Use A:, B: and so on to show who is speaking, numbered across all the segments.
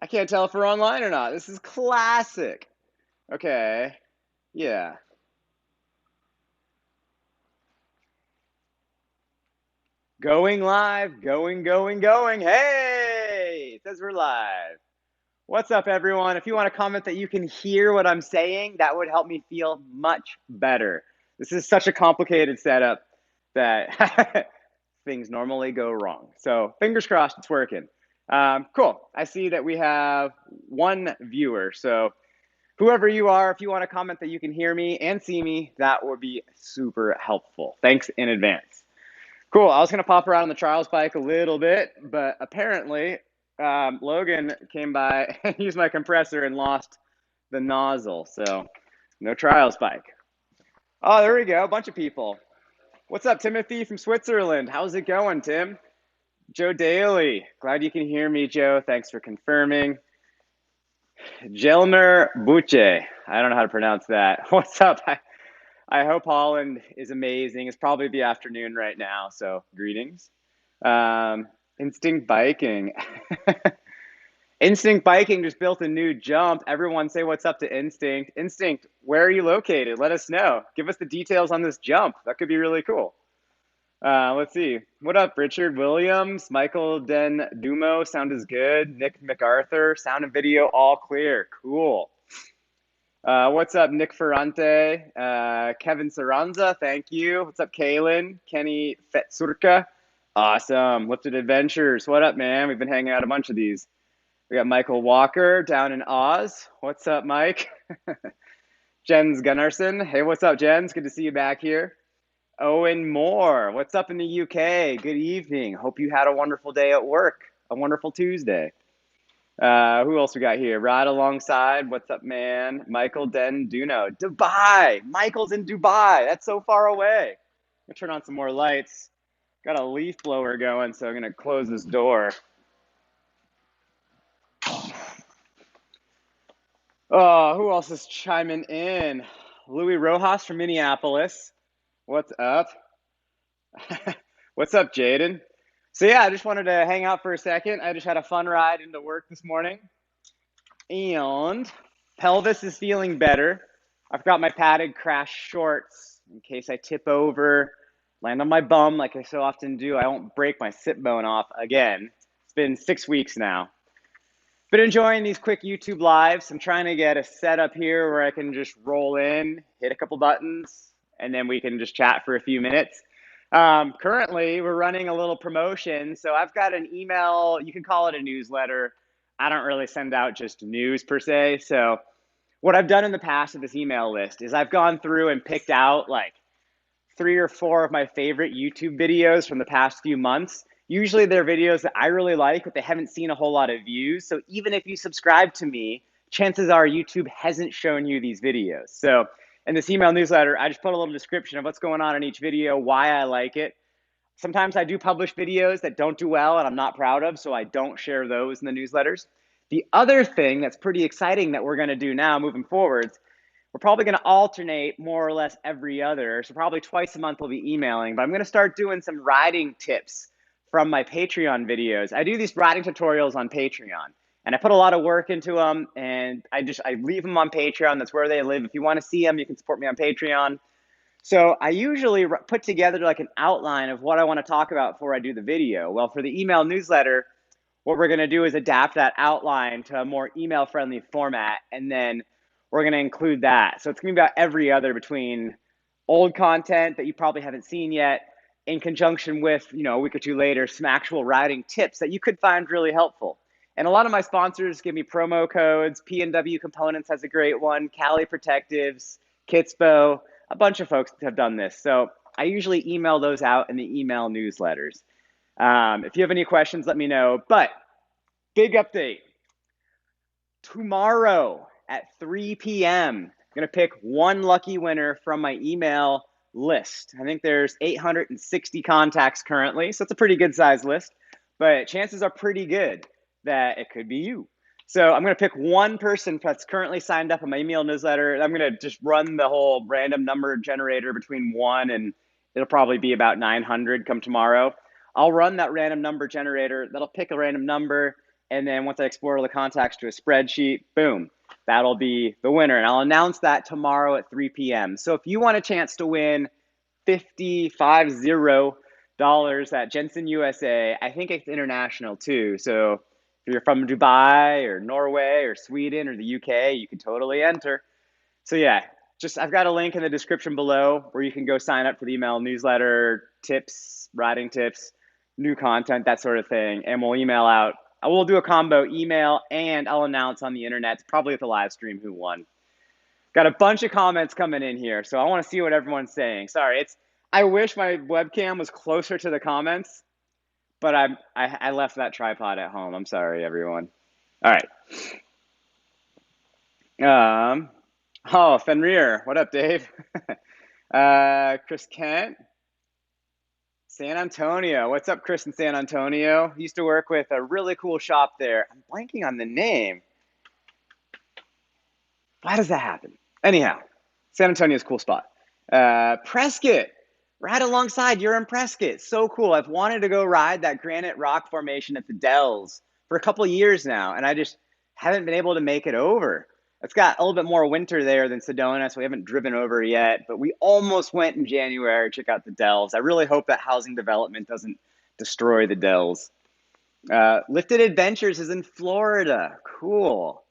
A: I can't tell if we're online or not. This is classic. Okay. Yeah. Going live. Going. Hey! It says we're live. What's up, everyone? If you want to comment that you can hear what I'm saying, that would help me feel much better. This is such a complicated setup that things normally go wrong. So fingers crossed it's working. Cool. I see that we have one viewer. So whoever you are, if you want to comment that you can hear me and see me, that would be super helpful. Thanks in advance. Cool. I was going to pop around on the trials bike a little bit, but apparently Logan came by and used my compressor and lost the nozzle. So no trials bike. Oh, there we go. A bunch of people. What's up, Timothy from Switzerland? How's it going, Tim? Joe Daly. Glad you can hear me, Joe. Thanks for confirming. Jelmer Buche. I don't know how to pronounce that. What's up? I hope Holland is amazing. It's probably the afternoon right now, so greetings. Instinct Biking. Instinct Biking just built a new jump. Everyone say what's up to Instinct. Instinct, where are you located? Let us know. Give us the details on this jump. That could be really cool. Let's see. What up, Richard Williams? Michael Den Dumo, sound is good. Nick MacArthur, sound and video all clear. Cool. What's up, Nick Ferrante? Kevin Saranza, thank you. What's up, Kaylin? Kenny Fetsurka, awesome. Lifted Adventures, what up, man? We've been hanging out a bunch of these. We got Michael Walker down in Oz. What's up, Mike? Jens Gunnarsson. Hey, what's up, Jens? Good to see you back here. Owen Moore. What's up in the UK? Good evening. Hope you had a wonderful day at work. A wonderful Tuesday. Who else we got here? Ride alongside. What's up, man? Michael Den Duno. Dubai. Michael's in Dubai. That's so far away. I'm going to turn on some more lights. Got a leaf blower going, so I'm going to close this door. Oh, who else is chiming in? Louis Rojas from Minneapolis. What's up? What's up, Jaden? So yeah, I just wanted to hang out for a second. I just had a fun ride into work this morning. And pelvis is feeling better. I've got my padded crash shorts in case I tip over, land on my bum like I so often do. I won't break my sit bone off again. It's been 6 weeks now. Been enjoying these quick YouTube lives. I'm trying to get a setup here where I can just roll in, hit a couple buttons, and then we can just chat for a few minutes. Currently, we're running a little promotion. So I've got an email, you can call it a newsletter. I don't really send out just news per se. So what I've done in the past with this email list is I've gone through and picked out like 3 or 4 of my favorite YouTube videos from the past few months. Usually they're videos that I really like, but they haven't seen a whole lot of views. So even if you subscribe to me, chances are YouTube hasn't shown you these videos. So in this email newsletter, I just put a little description of what's going on in each video, why I like it. Sometimes I do publish videos that don't do well and I'm not proud of, so I don't share those in the newsletters. The other thing that's pretty exciting that we're going to do now moving forwards, we're probably going to alternate more or less every other. So probably twice a month we'll be emailing, but I'm going to start doing some riding tips from my Patreon videos. I do these riding tutorials on Patreon. And I put a lot of work into them, and I leave them on Patreon. That's where they live. If you want to see them, you can support me on Patreon. So I usually put together like an outline of what I want to talk about before I do the video. Well, for the email newsletter, what we're going to do is adapt that outline to a more email-friendly format, and then we're going to include that. So it's going to be about every other between old content that you probably haven't seen yet, in conjunction with, a week or two later, some actual riding tips that you could find really helpful. And a lot of my sponsors give me promo codes. P&W Components has a great one. Cali Protectives, Kitspo, a bunch of folks have done this. So I usually email those out in the email newsletters. If you have any questions, let me know. But big update. Tomorrow at 3 p.m., I'm going to pick one lucky winner from my email list. I think there's 860 contacts currently, so it's a pretty good size list. But chances are pretty good that it could be you. So I'm going to pick one person that's currently signed up on my email newsletter. I'm going to just run the whole random number generator between 1 and it'll probably be about 900 come tomorrow. I'll run that random number generator. That'll pick a random number, And then once I export all the contacts to a spreadsheet, boom, that'll be the winner. And I'll announce that tomorrow at 3 p.m. So if you want a chance to win $50 at Jenson USA, I think it's international too. So if you're from Dubai or Norway or Sweden or the UK, you can totally enter. So yeah, just I've got a link in the description below where you can go sign up for the email newsletter, tips, riding tips, new content, that sort of thing. And we'll email out. I will do a combo email and I'll announce on the internet, probably at the live stream, who won. Got a bunch of comments coming in here, so I want to see what everyone's saying. Sorry, I wish my webcam was closer to the comments, but I left that tripod at home. I'm sorry, everyone. All right. Oh, Fenrir. What up, Dave? Chris Kent. San Antonio. What's up, Chris in San Antonio? Used to work with a really cool shop there. I'm blanking on the name. Why does that happen? Anyhow, San Antonio's a cool spot. Prescott. Right alongside, you're in Prescott. So cool. I've wanted to go ride that granite rock formation at the Dells for a couple of years now, and I just haven't been able to make it over. It's got a little bit more winter there than Sedona, so we haven't driven over yet, but we almost went in January to check out the Dells. I really hope that housing development doesn't destroy the Dells. Lifted Adventures is in Florida. Cool.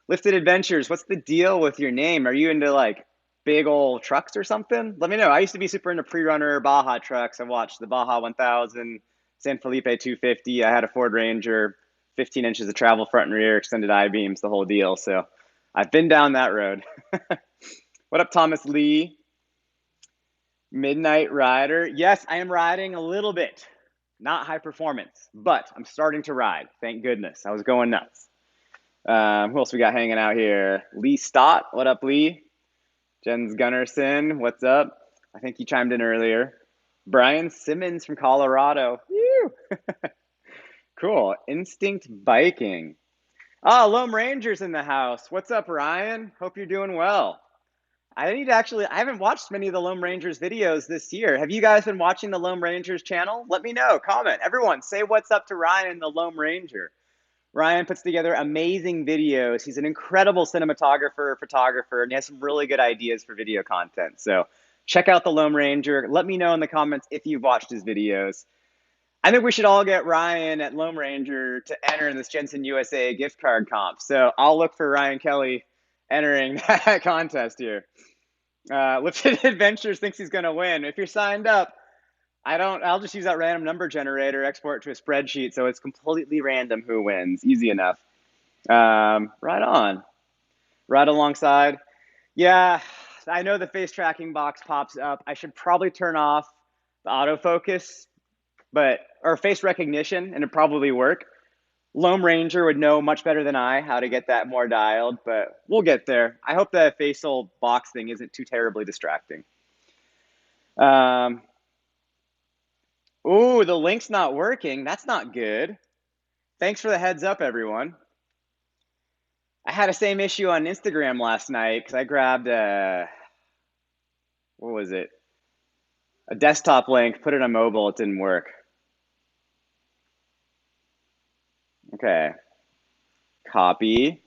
A: Lifted Adventures, what's the deal with your name? Are you into like big old trucks or something? Let me know. I used to be super into pre-runner Baja trucks. I watched the Baja 1000, San Felipe 250. I had a Ford Ranger, 15 inches of travel front and rear, extended I-beams, the whole deal. So I've been down that road. What up, Thomas Lee? Midnight Rider. Yes, I am riding a little bit. Not high performance, but I'm starting to ride. Thank goodness. I was going nuts. Who else we got hanging out here? Lee Stott. What up, Lee? Jens Gunnarsson. What's up? I think he chimed in earlier. Brian Simmons from Colorado. Woo! Cool. Instinct Biking. Oh, Lone Ranger's in the house. What's up, Ryan? Hope you're doing well. I haven't watched many of the Lone Rangers videos this year. Have you guys been watching the Lone Rangers channel? Let me know. Comment. Everyone, say what's up to Ryan, the Lone Ranger. Ryan puts together amazing videos. He's an incredible cinematographer, photographer, and he has some really good ideas for video content. So check out the Lone Ranger. Let me know in the comments if you've watched his videos. I think we should all get Ryan at Lone Ranger to enter in this Jenson USA gift card comp. So I'll look for Ryan Kelly entering that contest here. Lifted Adventures thinks he's going to win. If you're signed up, I'll just use that random number generator, export to a spreadsheet, so it's completely random who wins. Easy enough. Right on. Right alongside. Yeah, I know the face tracking box pops up. I should probably turn off the autofocus, or face recognition, and it'd probably work. Lone Ranger would know much better than I how to get that more dialed, but we'll get there. I hope the facial box thing isn't too terribly distracting. Ooh, the link's not working. That's not good. Thanks for the heads up, everyone. I had the same issue on Instagram last night because I grabbed what was it? A desktop link, put it on mobile, it didn't work. Okay. Copy.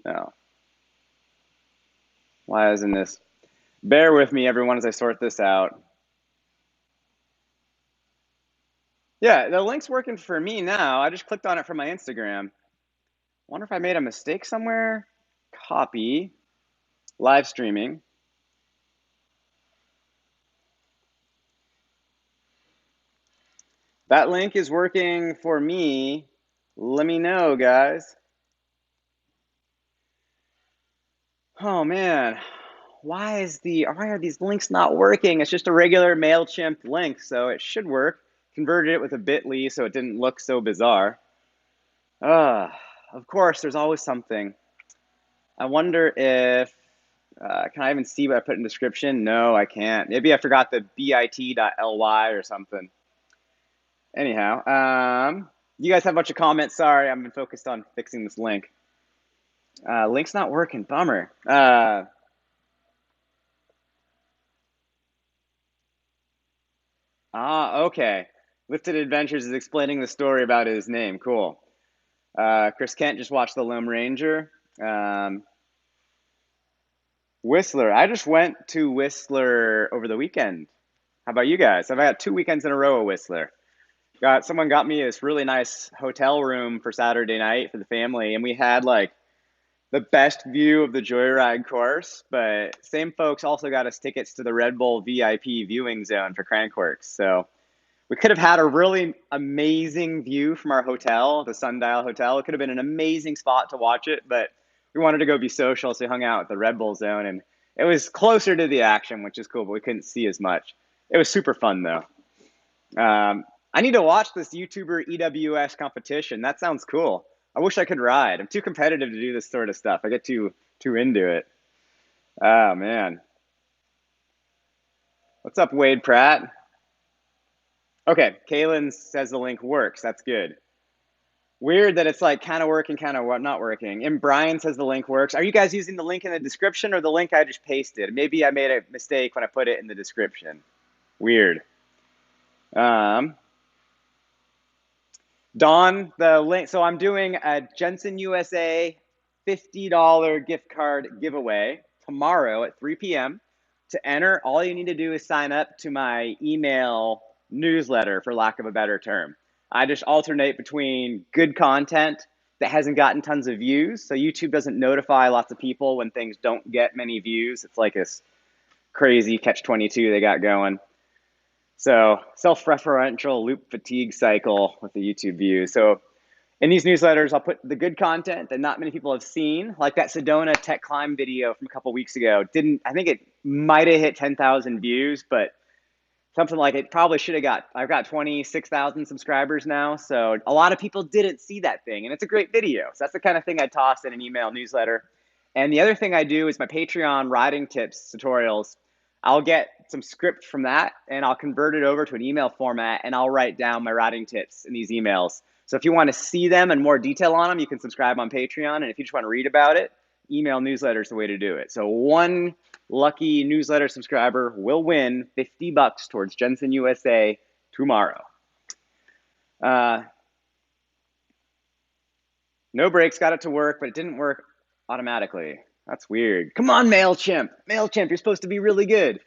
A: No. Why isn't this? Bear with me, everyone, as I sort this out. Yeah, the link's working for me now. I just clicked on it from my Instagram. Wonder if I made a mistake somewhere. Copy. Live streaming. That link is working for me. Let me know, guys. Oh man, why are these links not working? It's just a regular MailChimp link, so it should work. Converted it with a bit.ly so it didn't look so bizarre. Of course, there's always something. I wonder if, can I even see what I put in the description? No, I can't. Maybe I forgot the bit.ly or something. Anyhow, you guys have a bunch of comments. Sorry, I've been focused on fixing this link. Link's not working, bummer. Okay. Lifted Adventures is explaining the story about his name. Cool. Chris Kent just watched the Lone Ranger. Whistler. I just went to Whistler over the weekend. How about you guys? I've had 2 weekends in a row at Whistler. Someone got me this really nice hotel room for Saturday night for the family, and we had like the best view of the Joyride course. But same folks also got us tickets to the Red Bull VIP viewing zone for Crankworks. So we could have had a really amazing view from our hotel, the Sundial Hotel. It could have been an amazing spot to watch it, but we wanted to go be social, so we hung out at the Red Bull zone, and it was closer to the action, which is cool, but we couldn't see as much. It was super fun though. I need to watch this YouTuber EWS competition. That sounds cool. I wish I could ride. I'm too competitive to do this sort of stuff. I get too into it. Oh man. What's up, Wade Pratt? Okay, Kaylin says the link works. That's good. Weird that it's like kind of working, kind of not working. And Brian says the link works. Are you guys using the link in the description or the link I just pasted? Maybe I made a mistake when I put it in the description. Weird. Dawn, the link. So I'm doing a Jenson USA $50 gift card giveaway tomorrow at 3 p.m. To enter, all you need to do is sign up to my email newsletter, for lack of a better term. I just alternate between good content that hasn't gotten tons of views. So YouTube doesn't notify lots of people when things don't get many views. It's like this crazy catch-22 they got going. So self-referential loop fatigue cycle with the YouTube views. So in these newsletters, I'll put the good content that not many people have seen, like that Sedona tech climb video from a couple weeks ago. I think it might have hit 10,000 views, but something like it probably should have got. I've got 26,000 subscribers now, so a lot of people didn't see that thing, and it's a great video. So that's the kind of thing I toss in an email newsletter. And the other thing I do is my Patreon riding tips tutorials. I'll get some script from that, and I'll convert it over to an email format, and I'll write down my riding tips in these emails. So if you want to see them and more detail on them, you can subscribe on Patreon. And if you just want to read about it, email newsletter is the way to do it. So one lucky newsletter subscriber will win $50 towards Jenson USA tomorrow. No breaks, got it to work, but it didn't work automatically. That's weird. Come on, MailChimp. MailChimp, you're supposed to be really good.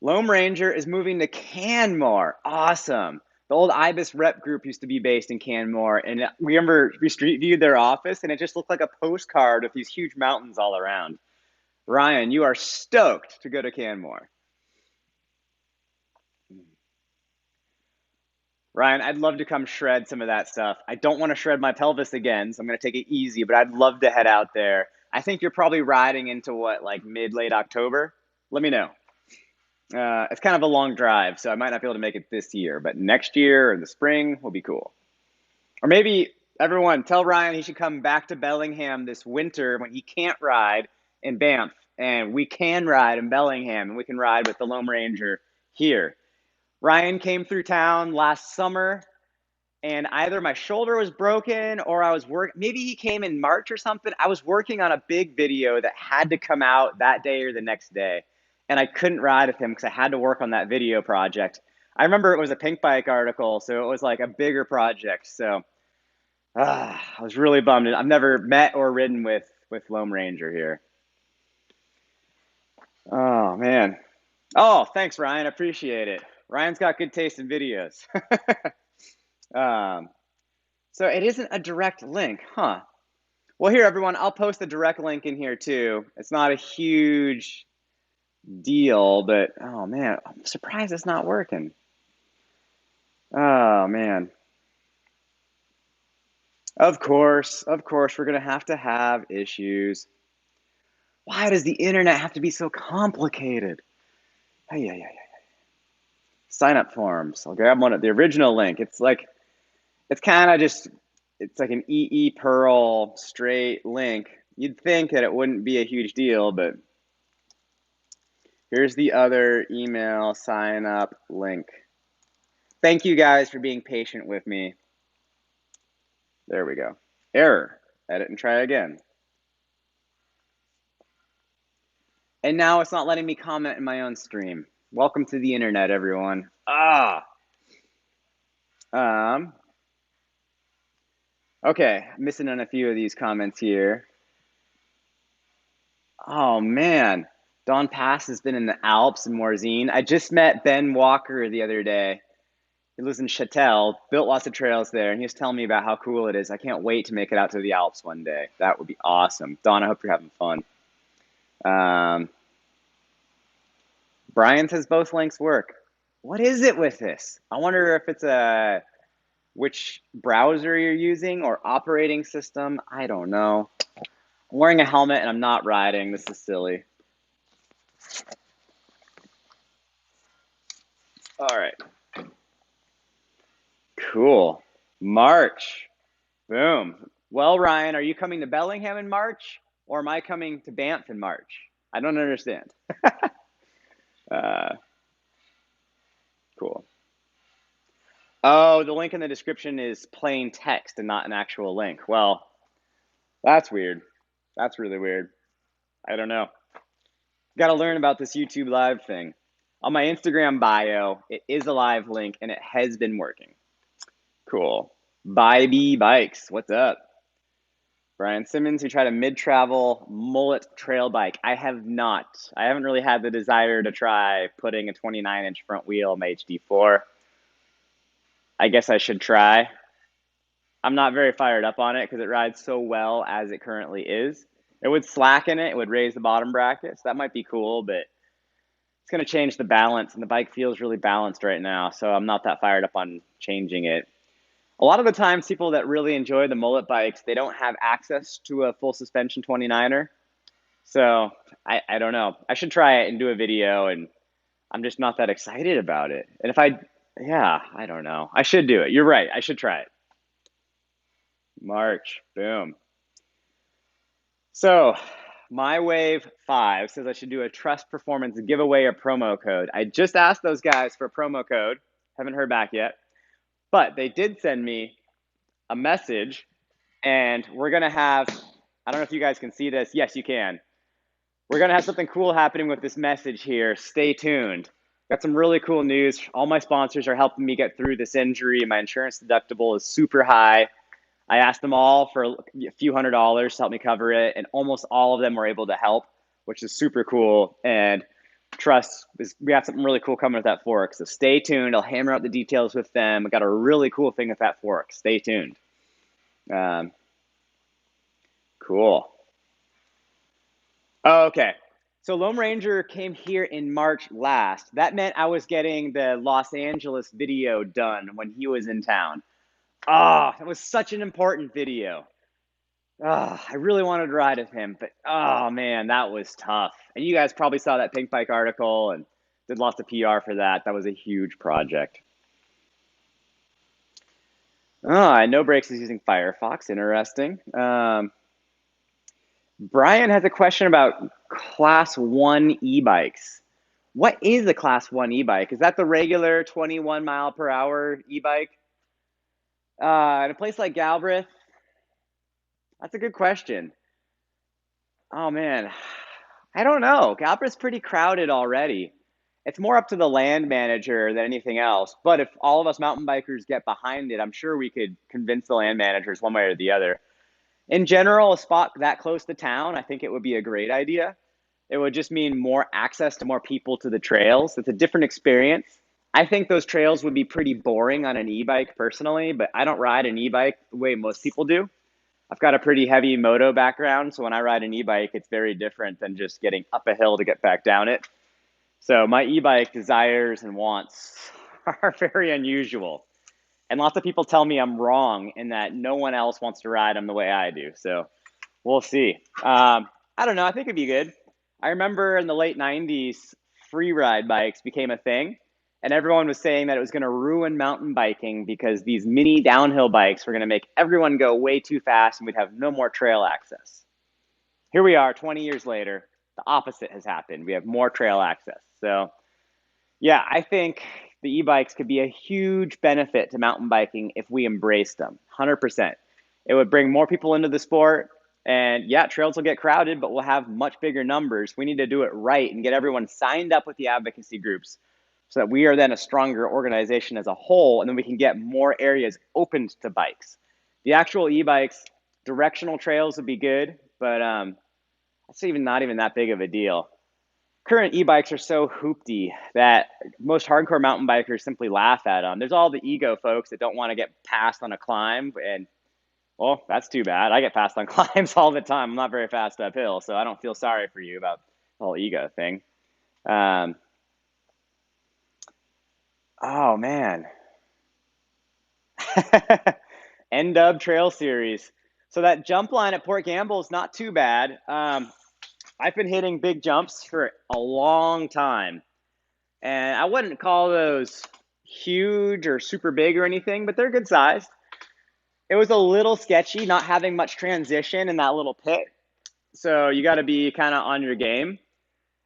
A: Lone Ranger is moving to Canmore. Awesome. The old IBIS rep group used to be based in Canmore, and we street viewed their office, and it just looked like a postcard with these huge mountains all around. Ryan, you are stoked to go to Canmore. Ryan, I'd love to come shred some of that stuff. I don't want to shred my pelvis again, so I'm going to take it easy, but I'd love to head out there. I think you're probably riding into what, like late October? Let me know. It's kind of a long drive, so I might not be able to make it this year, but next year or the spring will be cool. Or maybe everyone tell Ryan he should come back to Bellingham this winter when he can't ride in Banff, and we can ride in Bellingham, and we can ride with the Lone Ranger here. Ryan came through town last summer, and either my shoulder was broken or I was working. Maybe he came in March or something. I was working on a big video that had to come out that day or the next day, and I couldn't ride with him because I had to work on that video project. I remember it was a Pink Bike article, so it was like a bigger project. So I was really bummed. I've never met or ridden with Lone Ranger here. Oh man. Oh, thanks, Ryan. Appreciate it. Ryan's got good taste in videos. So it isn't a direct link, huh? Well, here, everyone, I'll post the direct link in here too. It's not a huge deal, but oh man, I'm surprised it's not working. Oh man. Of course, we're gonna have to have issues. Why does the internet have to be so complicated? Hey, yeah. Sign up forms. I'll grab one of the original link. It's kind of just, it's like an EE Pearl straight link. You'd think that it wouldn't be a huge deal, but here's the other email sign up link. Thank you guys for being patient with me. There we go. Error. Edit and try again. And now it's not letting me comment in my own stream. Welcome to the internet, everyone. Um, okay, missing on a few of these comments here. Oh man, Don Pass has been in the Alps in Morzine. I just met Ben Walker the other day. He lives in Châtel, built lots of trails there, and he was telling me about how cool it is. I can't wait to make it out to the Alps one day. That would be awesome. Don, I hope you're having fun. Um, Brian says both links work. What is it with this? I wonder if it's which browser you're using or operating system. I don't know. I'm wearing a helmet and I'm not riding. This is silly. All right. Cool. March. Boom. Well, Ryan, are you coming to Bellingham in March or am I coming to Banff in March? I don't understand. Uh, cool. Oh, the link in the description is plain text and not an actual link. Well, that's weird. That's really weird. I don't know. Got to learn about this YouTube live thing. On my Instagram bio, it is a live link and it has been working. Cool. Bye Bikes. What's up? Brian Simmons, who tried a mid-travel mullet trail bike. I have not. I haven't really had the desire to try putting a 29-inch front wheel on my HD4. I guess I should try. I'm not very fired up on it because it rides so well as it currently is. It would slacken it. It would raise the bottom bracket. So that might be cool, but it's going to change the balance. And the bike feels really balanced right now. So I'm not that fired up on changing it. A lot of the times, people that really enjoy the mullet bikes, they don't have access to a full suspension 29er. So I don't know. I should try it and do a video, and I'm just not that excited about it. And yeah, I don't know. I should do it. You're right. I should try it. March. Boom. So my Wave 5 says I should do a Trust Performance giveaway or promo code. I just asked those guys for a promo code. Haven't heard back yet. But they did send me a message, and we're going to have, I don't know if you guys can see this. Yes, you can. We're going to have something cool happening with this message here. Stay tuned. Got some really cool news. All my sponsors are helping me get through this injury. My insurance deductible is super high. I asked them all for a few $100s to help me cover it, and almost all of them were able to help, which is super cool. And trust, we have something really cool coming with that fork. So stay tuned. I'll hammer out the details with them. We got a really cool thing with that fork. Stay tuned. Cool. Oh, okay. So Lone Ranger came here in March last. That meant I was getting the Los Angeles video done when he was in town. Ah, it was such an important video. I really wanted to ride with him, but oh man, that was tough. And you guys probably saw that Pink Bike article and did lots of PR for that. That was a huge project. No Brakes is using Firefox. Interesting. Brian has a question about Class 1 e-bikes. What is a Class 1 e-bike? Is that the regular 21 mile per hour e-bike? In a place like Galbraith, that's a good question. Oh man, I don't know. Galbraith's pretty crowded already. It's more up to the land manager than anything else. But if all of us mountain bikers get behind it, I'm sure we could convince the land managers one way or the other. In general, a spot that close to town, I think it would be a great idea. It would just mean more access to more people to the trails. It's a different experience. I think those trails would be pretty boring on an e-bike personally, but I don't ride an e-bike the way most people do. I've got a pretty heavy moto background, so when I ride an e-bike, it's very different than just getting up a hill to get back down it. So my e-bike desires and wants are very unusual. And lots of people tell me I'm wrong in that no one else wants to ride them the way I do. So we'll see. I don't know. I think it'd be good. I remember in the late 90s, free ride bikes became a thing. And everyone was saying that it was going to ruin mountain biking because these mini downhill bikes were going to make everyone go way too fast and we'd have no more trail access. Here we are 20 years later. The opposite has happened. We have more trail access. So yeah, I think the e-bikes could be a huge benefit to mountain biking if we embraced them, 100%. It would bring more people into the sport. And yeah, trails will get crowded, but we'll have much bigger numbers. We need to do it right and get everyone signed up with the advocacy groups so that we are then a stronger organization as a whole, and then we can get more areas opened to bikes. The actual e-bikes, directional trails would be good, but it's even not even that big of a deal. Current e-bikes are so hoopty that most hardcore mountain bikers simply laugh at them. There's all the ego folks that don't want to get passed on a climb, and well, that's too bad. I get passed on climbs all the time. I'm not very fast uphill, so I don't feel sorry for you about the whole ego thing. Um, oh man, N-Dub Trail Series. So that jump line at Port Gamble is not too bad. I've been hitting big jumps for a long time, and I wouldn't call those huge or super big or anything, but they're good sized. It was a little sketchy not having much transition in that little pit, so you got to be kind of on your game.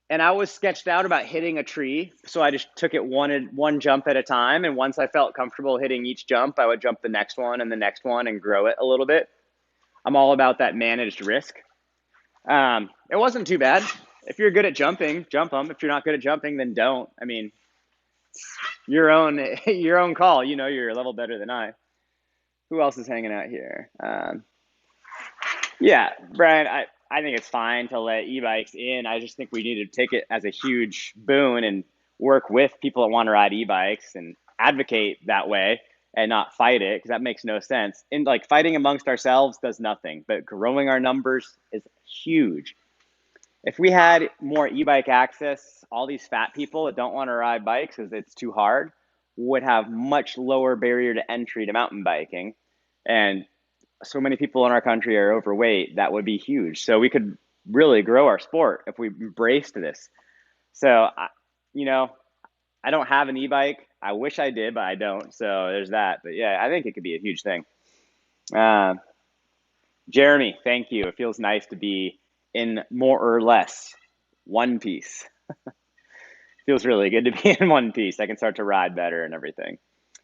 A: And I was sketched out about hitting a tree, so I just took it one jump at a time. And once I felt comfortable hitting each jump, I would jump the next one and the next one and grow it a little bit. I'm all about that managed risk. It wasn't too bad. If you're good at jumping, jump them. If you're not good at jumping, then don't. I mean, your own call. You know you're a level better than I. Who else is hanging out here? Yeah, Brian, I think it's fine to let e-bikes in. I just think we need to take it as a huge boon and work with people that want to ride e-bikes and advocate that way and not fight it, because that makes no sense. And like fighting amongst ourselves does nothing, but growing our numbers is huge. If we had more e-bike access, all these fat people that don't want to ride bikes because it's too hard would have much lower barrier to entry to mountain biking. And so many people in our country are overweight, that would be huge. So we could really grow our sport if we embraced this. So, you know, I don't have an e-bike. I wish I did, but I don't. So there's that. But yeah, I think it could be a huge thing. Uh, Jeremy, thank you. It feels nice to be in more or less one piece. Feels really good to be in one piece. I can start to ride better and everything.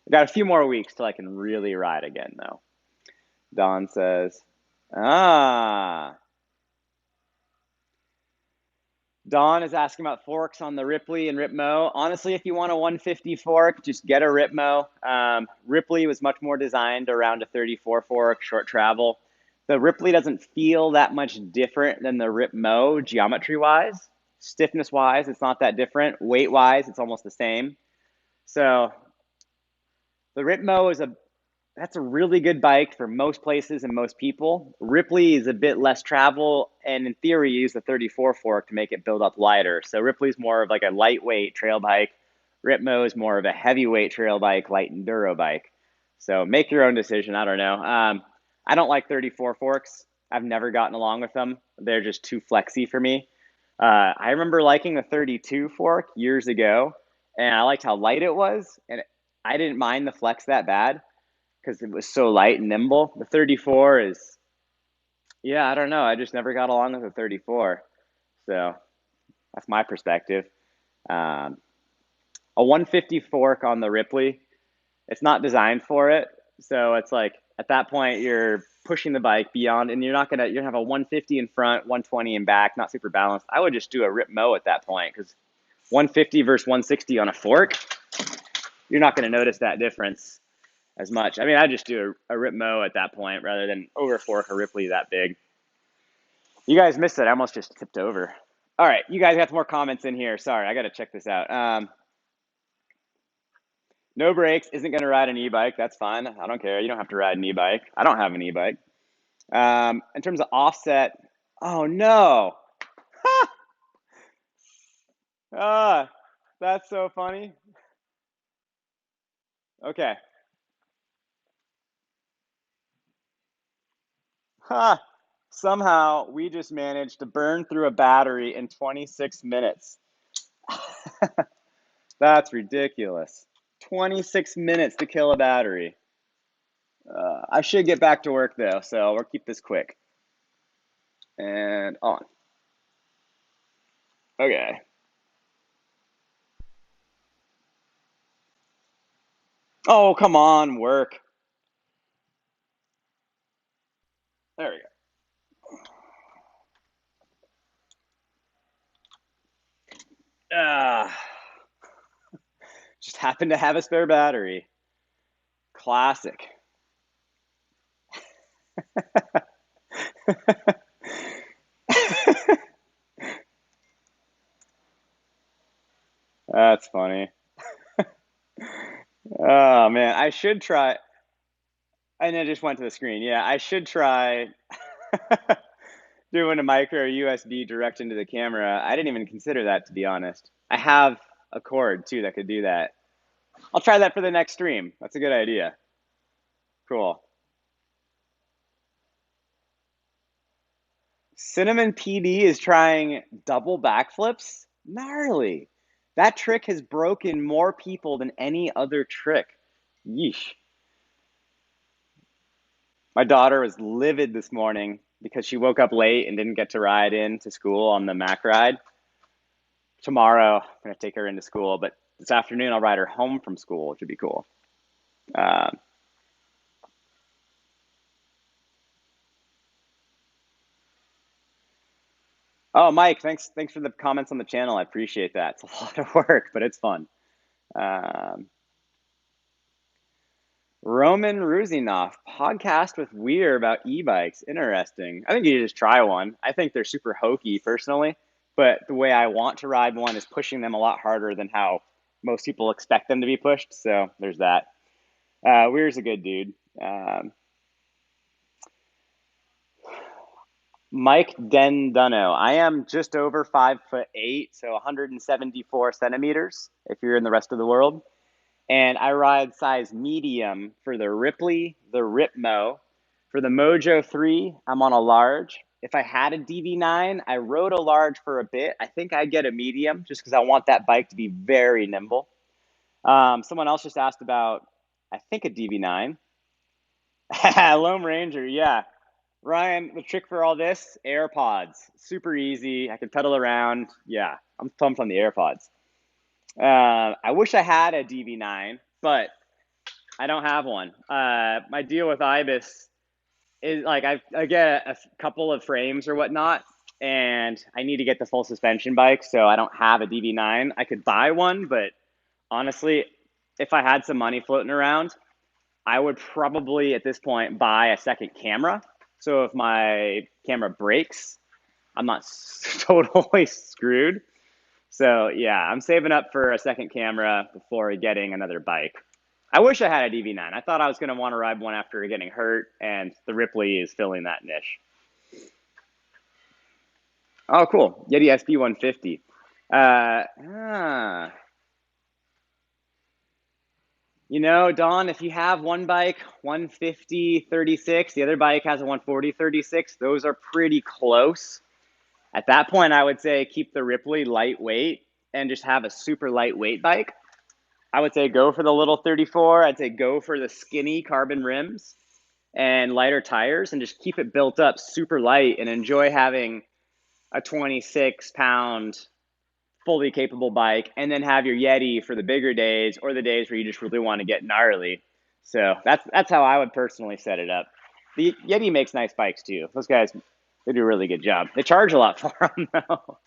A: I got a few more weeks till I can really ride again, though. Don says, ah. Don is asking about forks on the Ripley and Ripmo. Honestly, if you want a 150 fork, just get a Ripmo. Ripley was much more designed around a 34 fork, short travel. The Ripley doesn't feel that much different than the Ripmo geometry-wise. Stiffness-wise, it's not that different. Weight-wise, it's almost the same. So the Ripmo is that's a really good bike for most places and most people. Ripley is a bit less travel, and in theory, you use the 34 fork to make it build up lighter. So Ripley's more of like a lightweight trail bike. Ripmo is more of a heavyweight trail bike, light enduro bike. So make your own decision. I don't know. I don't like 34 forks. I've never gotten along with them. They're just too flexy for me. I remember liking the 32 fork years ago, and I liked how light it was, and I didn't mind the flex that bad because it was so light and nimble. The 34 is, yeah, I don't know. I just never got along with the 34. So that's my perspective. Um, a 150 fork on the Ripley, it's not designed for it. So it's like at that point, you're pushing the bike beyond, and you're going to have a 150 in front, 120 in back, not super balanced. I would just do a Ripmo at that point because 150 versus 160 on a fork, you're not going to notice that difference as much. I mean, I just do a Ripmo at that point rather than over fork a Ripley that big. You guys missed it. I almost just tipped over. All right, you guys got some more comments in here. Sorry, I got to check this out. No brakes, isn't going to ride an e-bike. That's fine. I don't care. You don't have to ride an e-bike. I don't have an e-bike. In terms of offset, oh no. That's so funny. Okay. Somehow we just managed to burn through a battery in 26 minutes. That's ridiculous. 26 minutes to kill a battery. I should get back to work though, so we'll keep this quick. And on. Okay. Oh, come on, work. There we go. happen to have a spare battery. Classic. That's funny. Oh man, I should try. And it just went to the screen. Yeah, I should try doing a micro USB direct into the camera. I didn't even consider that, to be honest. I have a cord too that could do that. I'll try that for the next stream. That's a good idea. Cool. Cinnamon PD is trying double backflips. Gnarly. That trick has broken more people than any other trick. Yeesh. My daughter was livid this morning because she woke up late and didn't get to ride in to school on the Mac ride. Tomorrow, I'm going to take her into school, but this afternoon I'll ride her home from school, which would be cool. Um, oh, Mike, thanks for the comments on the channel. I appreciate that. It's a lot of work, but it's fun. Um, Roman Rusinov, podcast with Weir about e-bikes. Interesting. I think you just try one. I think they're super hokey personally, but the way I want to ride one is pushing them a lot harder than how most people expect them to be pushed. So there's that. Weir's a good dude. Mike Denduno. I am just over 5'8", so 174 centimeters if you're in the rest of the world. And I ride size medium for the Ripley, the Ripmo. For the Mojo 3, I'm on a large. If I had a DV9, I rode a large for a bit. I think I'd get a medium just because I want that bike to be very nimble. Someone else just asked about, I think, a DV9. Lone Ranger, yeah. Ryan, the trick for all this, AirPods. Super easy. I can pedal around. Yeah, I'm pumped on the AirPods. I wish I had a DV9, but I don't have one. My deal with Ibis is like I get a couple of frames or whatnot, and I need to get the full suspension bike, so I don't have a DV9. I could buy one, but honestly, if I had some money floating around, I would probably at this point buy a second camera. So if my camera breaks, I'm not totally screwed. So yeah, I'm saving up for a second camera before getting another bike. I wish I had a DV9. I thought I was going to want to ride one after getting hurt, and the Ripley is filling that niche. Oh, cool. Yeti SP150. You know, Don, if you have one bike, 150 36, the other bike has a 140 36, those are pretty close. At that point, I would say keep the Ripley lightweight and just have a super lightweight bike. I would say go for the little 34. I'd say go for the skinny carbon rims and lighter tires and just keep it built up super light and enjoy having a 26-pound fully capable bike and then have your Yeti for the bigger days or the days where you just really want to get gnarly. So that's how I would personally set it up. The Yeti makes nice bikes too. Those guys, they do a really good job. They charge a lot for them though.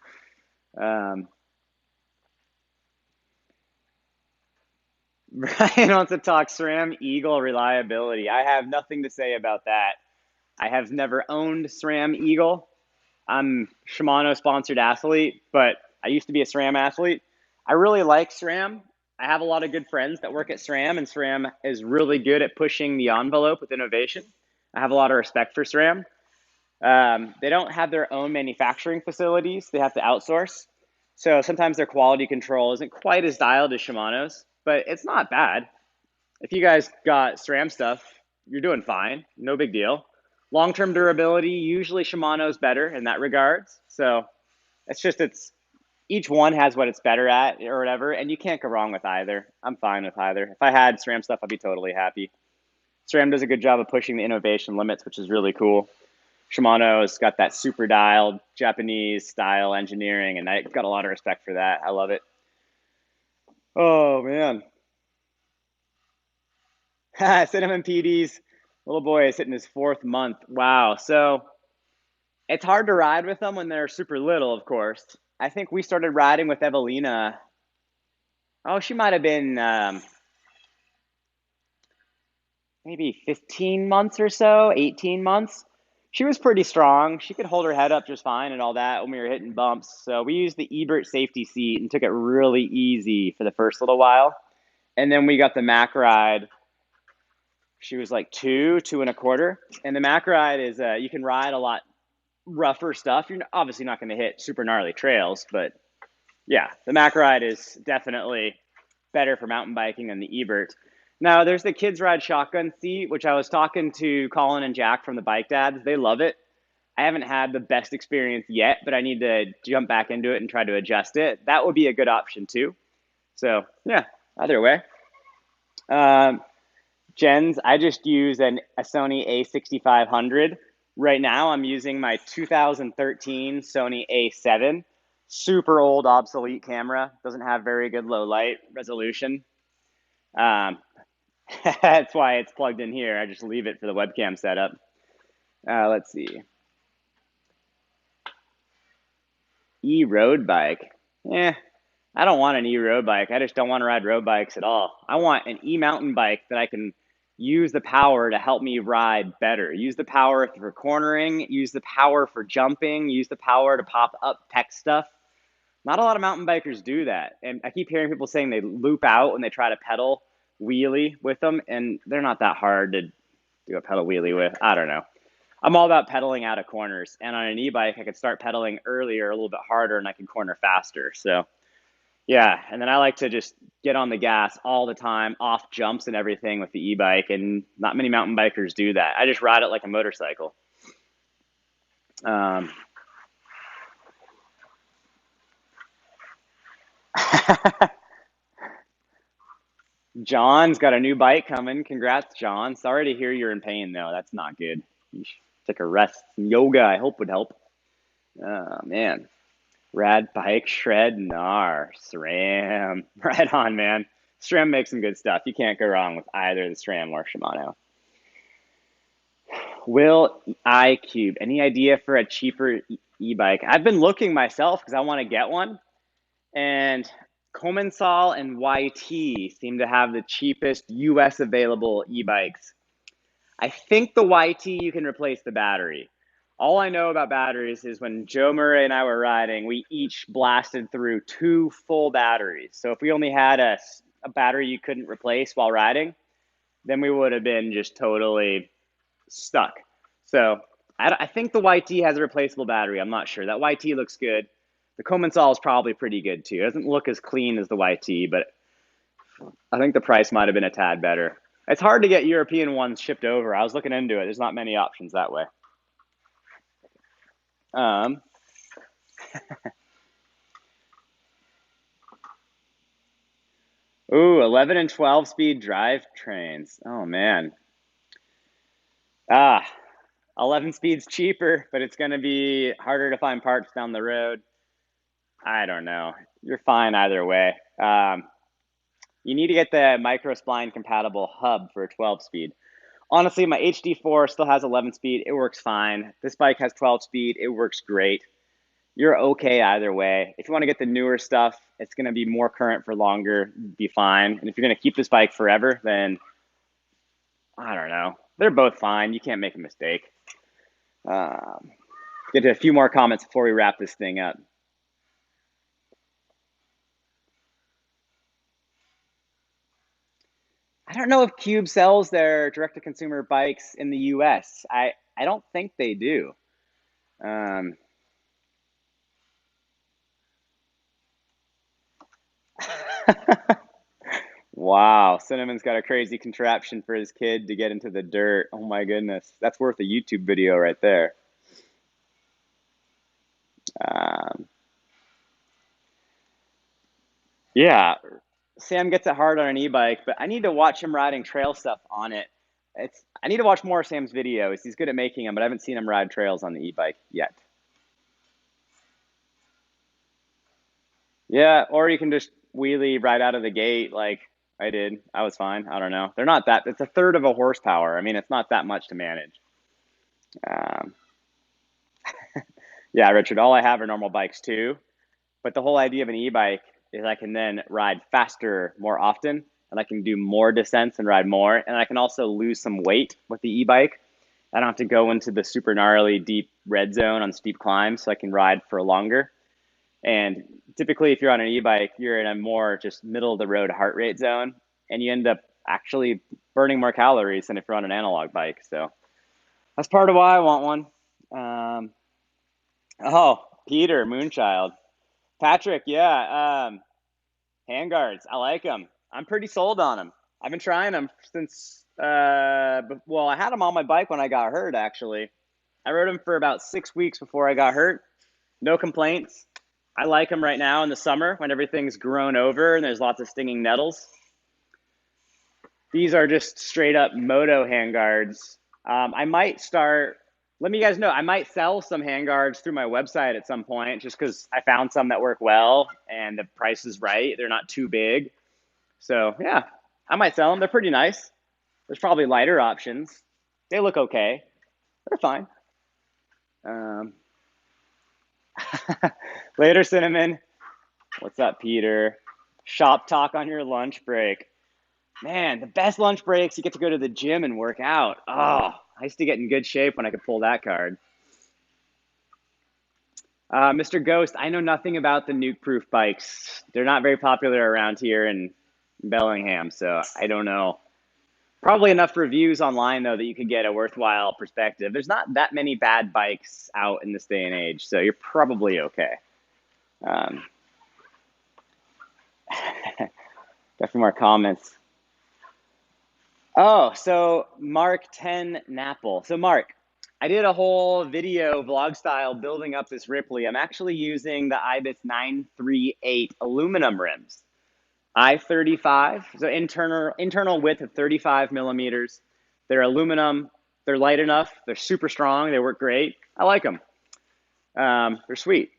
A: Brian wants to talk SRAM Eagle reliability. I have nothing to say about that. I have never owned SRAM Eagle. I'm Shimano sponsored athlete, but I used to be a SRAM athlete. I really like SRAM. I have a lot of good friends that work at SRAM, and SRAM is really good at pushing the envelope with innovation. I have a lot of respect for SRAM. They don't have their own manufacturing facilities. They have to outsource. So sometimes their quality control isn't quite as dialed as Shimano's, but it's not bad. If you guys got SRAM stuff, you're doing fine. No big deal. Long-term durability, usually Shimano's better in that regards. So it's each one has what it's better at or whatever, and you can't go wrong with either. I'm fine with either. If I had SRAM stuff, I'd be totally happy. SRAM does a good job of pushing the innovation limits, which is really cool. Shimano's got that super dialed Japanese style engineering, and I got a lot of respect for that. I love it. Oh man. Cinnamon PD's little boy is hitting his 4th month. Wow. So it's hard to ride with them when they're super little, of course. I think we started riding with Evelina Oh, she might have been maybe 15 months or so, 18 months. She was pretty strong. She could hold her head up just fine and all that when we were hitting bumps. So we used the Ebert safety seat and took it really easy for the first little while. And then we got the Mac ride. She was like two and a quarter. And the Mac ride is you can ride a lot rougher stuff. You're obviously not going to hit super gnarly trails, but yeah, the Mac ride is definitely better for mountain biking than the Ebert. Now, there's the kids ride shotgun seat, which I was talking to Colin and Jack from the Bike Dads. They love it. I haven't had the best experience yet, but I need to jump back into it and try to adjust it. That would be a good option too. So, yeah, either way. Um, Jens, I just use a Sony A6500. Right now, I'm using my 2013 Sony A7. Super old, obsolete camera. Doesn't have very good low light resolution. Um, that's why it's plugged in here. I just leave it for the webcam setup. Let's see. E-road bike. I don't want an e-road bike. I just don't want to ride road bikes at all. I want an e-mountain bike that I can use the power to help me ride better. Use the power for cornering, use the power for jumping, use the power to pop up tech stuff. Not a lot of mountain bikers do that. And I keep hearing people saying they loop out when they try to pedal wheelie with them, and they're not that hard to do a pedal wheelie with. I don't know. I'm all about pedaling out of corners. And on an e-bike, I could start pedaling earlier, a little bit harder, and I can corner faster. So, yeah. And then I like to just get on the gas all the time, off jumps and everything with the e-bike. And not many mountain bikers do that. I just ride it like a motorcycle. Um, John's got a new bike coming. Congrats, John. Sorry to hear you're in pain, though. That's not good. You should take a rest. Some yoga, I hope, would help. Oh, man. Rad bike, shred, gnar, SRAM. Right on, man. SRAM makes some good stuff. You can't go wrong with either the SRAM or Shimano. Will iCube, any idea for a cheaper e-bike? I've been looking myself because I want to get one. And Commensal and YT seem to have the cheapest US available e-bikes. I think the YT you can replace the battery. All I know about batteries is when Joe Murray and I were riding, we each blasted through two full batteries. So if we only had a battery you couldn't replace while riding, then we would have been just totally stuck. So I think the YT has a replaceable battery. I'm not sure. That YT looks good. The Commensal is probably pretty good too. It doesn't look as clean as the YT, but I think the price might have been a tad better. It's hard to get European ones shipped over. I was looking into it. There's not many options that way. Um, ooh, 11 and 12 speed drive trains. Oh man. Ah, 11 speed's cheaper, but it's going to be harder to find parts down the road. I don't know. You're fine either way. You need to get the micro spline compatible hub for a 12 speed. Honestly, my HD4 still has 11 speed. It works fine. This bike has 12 speed. It works great. You're okay either way. If you want to get the newer stuff, it's going to be more current for longer, be fine. And if you're going to keep this bike forever, then I don't know. They're both fine. You can't make a mistake. Get to a few more comments before we wrap this thing up. I don't know if Cube sells their direct-to-consumer bikes in the US. I don't think they do. Um, wow, Cinnamon's got a crazy contraption for his kid to get into the dirt. Oh my goodness, that's worth a YouTube video right there. Um, yeah, Sam gets it hard on an e-bike, but I need to watch him riding trail stuff on it. I need to watch more of Sam's videos. He's good at making them, but I haven't seen him ride trails on the e-bike yet. Yeah, or you can just wheelie right out of the gate like I did. I was fine. I don't know. They're not that, it's a third of a horsepower. I mean, it's not that much to manage. Um, yeah, Richard, all I have are normal bikes too. But the whole idea of an e-bike is I can then ride faster more often, and I can do more descents and ride more. And I can also lose some weight with the e-bike. I don't have to go into the super gnarly deep red zone on steep climbs, so I can ride for longer. And typically, if you're on an e-bike, you're in a more just middle of the road heart rate zone, and you end up actually burning more calories than if you're on an analog bike. So that's part of why I want one. Oh, Peter, Moonchild. Patrick, yeah. Handguards, I like them. I'm pretty sold on them. I've been trying them since, well, I had them on my bike when I got hurt, actually. I rode them for about 6 weeks before I got hurt. No complaints. I like them right now in the summer when everything's grown over and there's lots of stinging nettles. These are just straight up moto handguards. I might start, let me guys know, I might sell some handguards through my website at some point just because I found some that work well and the price is right. They're not too big. So yeah, I might sell them. They're pretty nice. There's probably lighter options. They look okay. They're fine. Later, Cinnamon. What's up, Peter? Shop talk on your lunch break. Man, the best lunch breaks, you get to go to the gym and work out. Oh, I used to get in good shape when I could pull that card. Mr. Ghost, I know nothing about the nuke-proof bikes. They're not very popular around here in Bellingham, so I don't know. Probably enough reviews online, though, that you could get a worthwhile perspective. There's not that many bad bikes out in this day and age, so you're probably okay. Got some more comments. Oh, so Mark 10 Napple. So Mark, I did a whole video vlog style building up this Ripley. I'm actually using the Ibis 938 aluminum rims. I-35, so internal width of 35 millimeters. They're aluminum. They're light enough. They're super strong. They work great. I like them. They're sweet.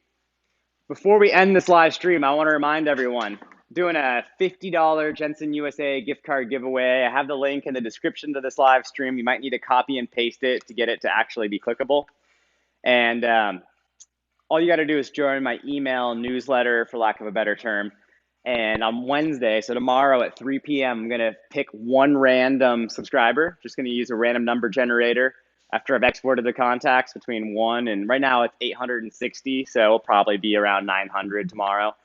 A: Before we end this live stream, I want to remind everyone, doing a $50 Jenson USA gift card giveaway. I have the link in the description to this live stream. You might need to copy and paste it to get it to actually be clickable. And all you got to do is join my email newsletter, for lack of a better term. And on Wednesday, so tomorrow at 3 p.m., I'm going to pick one random subscriber. Just going to use a random number generator after I've exported the contacts between 1 and right now it's 860. So it'll probably be around 900 tomorrow.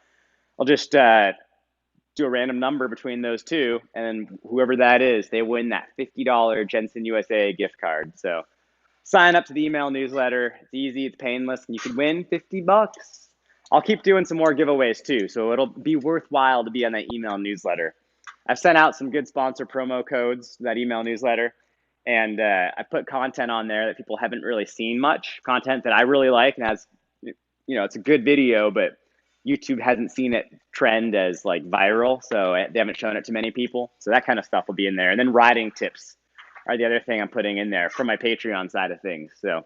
A: I'll just do a random number between those two. And whoever that is, they win that $50 Jenson USA gift card. So sign up to the email newsletter. It's easy, it's painless, and you can win $50. I'll keep doing some more giveaways too, so it'll be worthwhile to be on that email newsletter. I've sent out some good sponsor promo codes to that email newsletter, and I put content on there that people haven't really seen much, content that I really like and has, it's a good video, but YouTube hasn't seen it trend as like viral, so they haven't shown it to many people. So that kind of stuff will be in there. And then riding tips are the other thing I'm putting in there for my Patreon side of things. So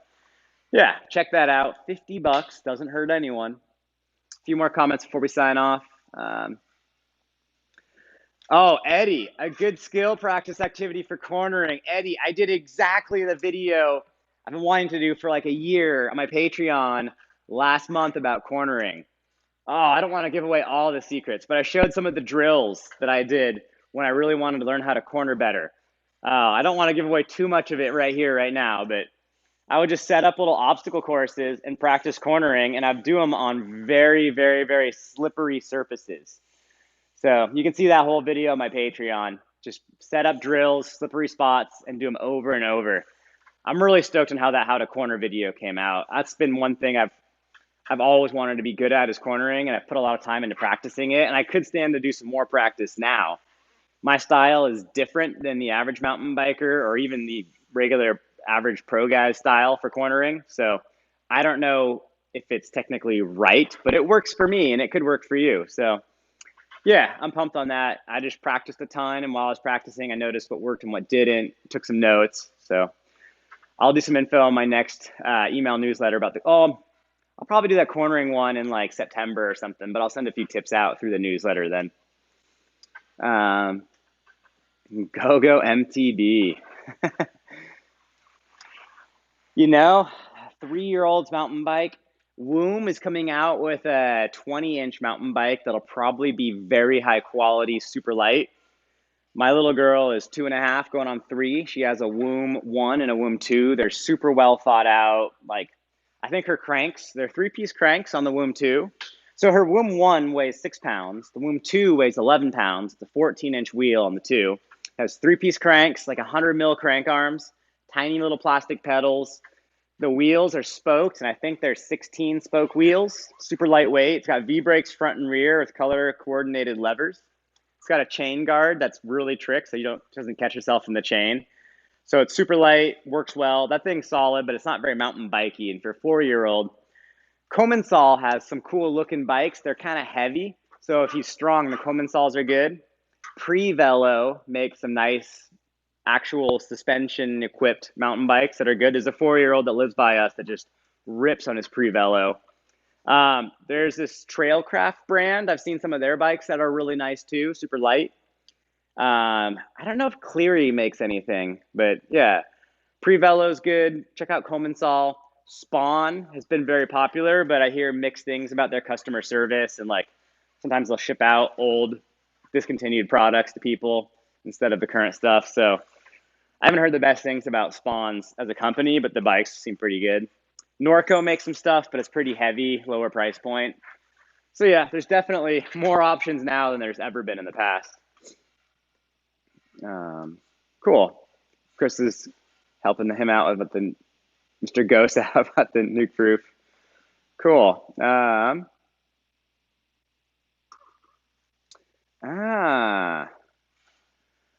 A: yeah, check that out. $50 doesn't hurt anyone. A few more comments before we sign off. Oh, Eddie, a good skill practice activity for cornering. Eddie, I did exactly the video I've been wanting to do for like a year on my Patreon last month about cornering. Oh, I don't want to give away all the secrets, but I showed some of the drills that I did when I really wanted to learn how to corner better. I don't want to give away too much of it right here, right now, but I would just set up little obstacle courses and practice cornering, and I'd do them on very, very, very slippery surfaces. So you can see that whole video on my Patreon. Just set up drills, slippery spots, and do them over and over. I'm really stoked on how that how to corner video came out. That's been one thing I've always wanted to be good at is cornering, and I've put a lot of time into practicing it, and I could stand to do some more practice now. My style is different than the average mountain biker or even the regular average pro guy's style for cornering. So I don't know if it's technically right, but it works for me and it could work for you. So yeah, I'm pumped on that. I just practiced a ton, and while I was practicing, I noticed what worked and what didn't, took some notes. So I'll do some info on my next email newsletter about I'll probably do that cornering one in like September or something, but I'll send a few tips out through the newsletter then. Go MTB. 3-year-old's mountain bike. Woom is coming out with a 20-inch mountain bike that'll probably be very high quality, super light. My little girl is 2.5, going on 3. She has a Woom 1 and a Woom 2. They're super well thought out. Like, I think her cranks, they're 3-piece cranks on the Woom 2. So her Woom 1 weighs 6 pounds. The Woom 2 weighs 11 pounds. It's a 14-inch wheel on the 2. It has 3-piece cranks, like 100 mil crank arms, tiny little plastic pedals. The wheels are spoked, and I think they're 16 spoke wheels, super lightweight. It's got V-brakes front and rear with color coordinated levers. It's got a chain guard that's really tricked, so doesn't catch yourself in the chain. So it's super light, works well. That thing's solid, but it's not very mountain bikey. And for a 4-year-old, Commensal has some cool looking bikes. They're kind of heavy, so if he's strong, the Commensals are good. Pre-Velo makes some nice actual suspension equipped mountain bikes that are good. There's a 4-year-old that lives by us that just rips on his Pre-Velo. There's this Trailcraft brand. I've seen some of their bikes that are really nice too, super light. I don't know if Cleary makes anything, but yeah, Pre-Velo's good. Check out Commensal. Spawn has been very popular, but I hear mixed things about their customer service, and like sometimes they'll ship out old discontinued products to people instead of the current stuff. So I haven't heard the best things about Spawns as a company, but the bikes seem pretty good. Norco makes some stuff, but it's pretty heavy, lower price point. So yeah, there's definitely more options now than there's ever been in the past. Cool. Chris is helping him out about the Mr. Ghost out about the nuke proof. Cool.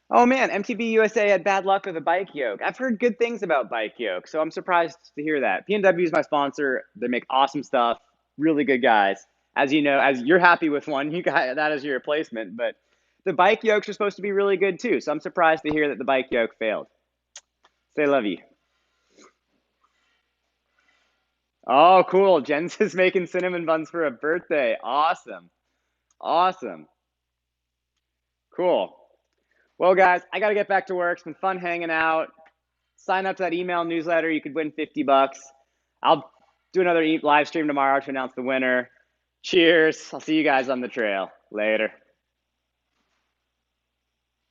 A: Oh man, MTB USA had bad luck with a bike yoke. I've heard good things about bike yoke, so I'm surprised to hear that. P&W is my sponsor. They make awesome stuff. Really good guys. As you know, as you're happy with one, you got that as your replacement. But the bike yokes are supposed to be really good too, so I'm surprised to hear that the bike yoke failed. Say love you. Oh, cool. Jens is making cinnamon buns for a birthday. Awesome. Awesome. Cool. Well, guys, I got to get back to work. It's been fun hanging out. Sign up to that email newsletter. You could win $50. I'll do another live stream tomorrow to announce the winner. Cheers. I'll see you guys on the trail. Later.